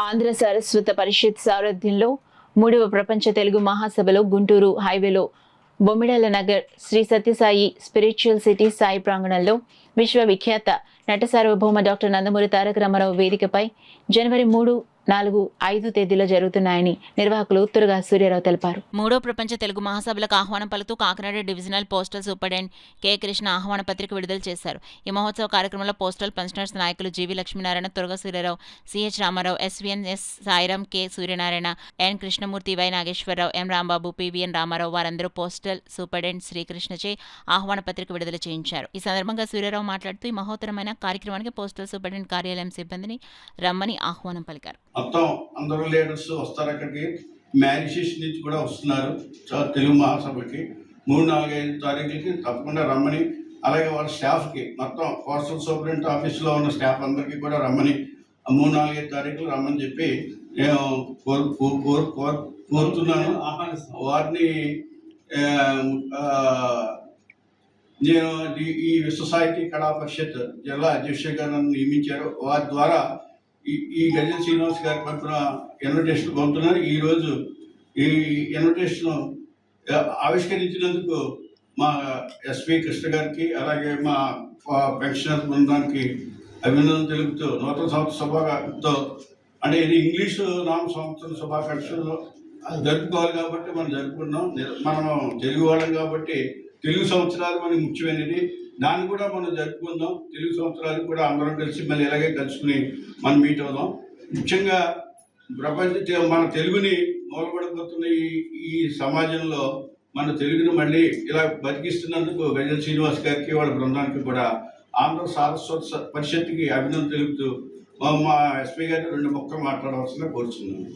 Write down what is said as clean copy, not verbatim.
ఆంధ్ర సారస్వత పరిషత్ సారథ్యంలో 3వ ప్రపంచ తెలుగు మహాసభలో గుంటూరు హైవేలో బొమ్మిడాల నగర్ శ్రీ సత్యసాయి స్పిరిచువల్ సిటీ సాయి ప్రాంగణంలో విశ్వవిఖ్యాత నట సార్వభౌమ డాక్టర్ నందమూరి తారక రామారావు వేదికపై జనవరి 3, 4, 5 తేదీలో జరుగుతున్నాయని నిర్వాహకులు తురగా సూర్యారావు తెలిపారు. 3వ ప్రపంచ తెలుగు మహాసభలకు ఆహ్వానం పలుకుతూ Kakinada divisional postal superintendent K. Krishna ఆహ్వాన పత్రిక విడుదల చేశారు. ఈ మహోత్సవ కార్యక్రమంలో పోస్టల్ పెన్షనర్స్ నాయకులు GV Lakshminarayana, Turaga Suryarao, CH Ramarao, SVN, S Sairam, K. Suryanarayana, N Krishnamurthy, Y Nageswararao, M Rambabu, PVN Ramarao వారందరూ పోస్టల్ సూపరింటెండెంట్ శ్రీకృష్ణచే ఆహ్వాన పత్రిక విడుదల చేయించారు. ఈ సందర్భంగా సూర్యారావు మాట్లాడుతూ ఈ మహోత్తరమైన కార్యక్రమానికి పోస్టల్ సూపరింటెండెంట్ కార్యాలయం సిబ్బందిని రమ్మని ఆహ్వానం పలికారు. మొత్తం అందరూ లీడర్స్ వస్తారు. అక్కడికి మ్యారిషిస్ నుంచి కూడా వస్తున్నారు తెలుగు మహాసభకి. 3, 4, 5 తారీఖులకి తప్పకుండా రమ్మని, అలాగే వాళ్ళ స్టాఫ్కి మొత్తం పోస్టల్ సూపరింటెండెంట్ ఆఫీస్లో ఉన్న స్టాఫ్ అందరికీ కూడా రమ్మని 3, 4, 5 తారీఖులు రమ్మని చెప్పి నేను కోరుతున్నాను. వారిని నేను ఈ విశ్వ సాహితీ కళా పరిషత్ జిల్లా అధ్యక్షుడిగా నన్ను నియమించారు. వారి ద్వారా ఈ గజ శ్రీనివాస్ గారి తరఫున ఇన్విటేషన్ పంపుతున్నారు. ఈరోజు ఈ ఇన్విటేషన్ ఆవిష్కరించినందుకు మా ఎస్పి కృష్ణ గారికి, అలాగే మా పెన్షనర్ బృందానికి అభినందనలు తెలుపుతూ నూతన సంవత్సర శుభాకాంక్షలతో, అంటే ఇది ఇంగ్లీషు నామ సంవత్సరం శుభాకాంక్షలు జరుపుకోవాలి కాబట్టి మనం జరుపుకున్నాం. మనము తెలుగు వాళ్ళం కాబట్టి తెలుగు సంవత్సరాలు మనకి ముఖ్యమైనది. దాన్ని కూడా మనం జరుపుకుందాం. తెలుగు సంవత్సరాలు కూడా అందరం కలిసి మళ్ళీ ఇలాగే కలుసుకుని మనం మీట్ అవుదాం. ముఖ్యంగా మన తెలుగుని మూలపడిపోతున్న ఈ సమాజంలో మన తెలుగుని మళ్ళీ ఇలా బతికిస్తున్నందుకు గజల్ శ్రీనివాస్ గారికి, వాళ్ళ బృందానికి కూడా ఆంధ్ర సారస్వత పరిషత్కి అభినందనలు తెలుపుతూ మా ఎస్పీ గారిని 2 ముక్కలు మాట్లాడవలసిందిగా కోరుతున్నాను.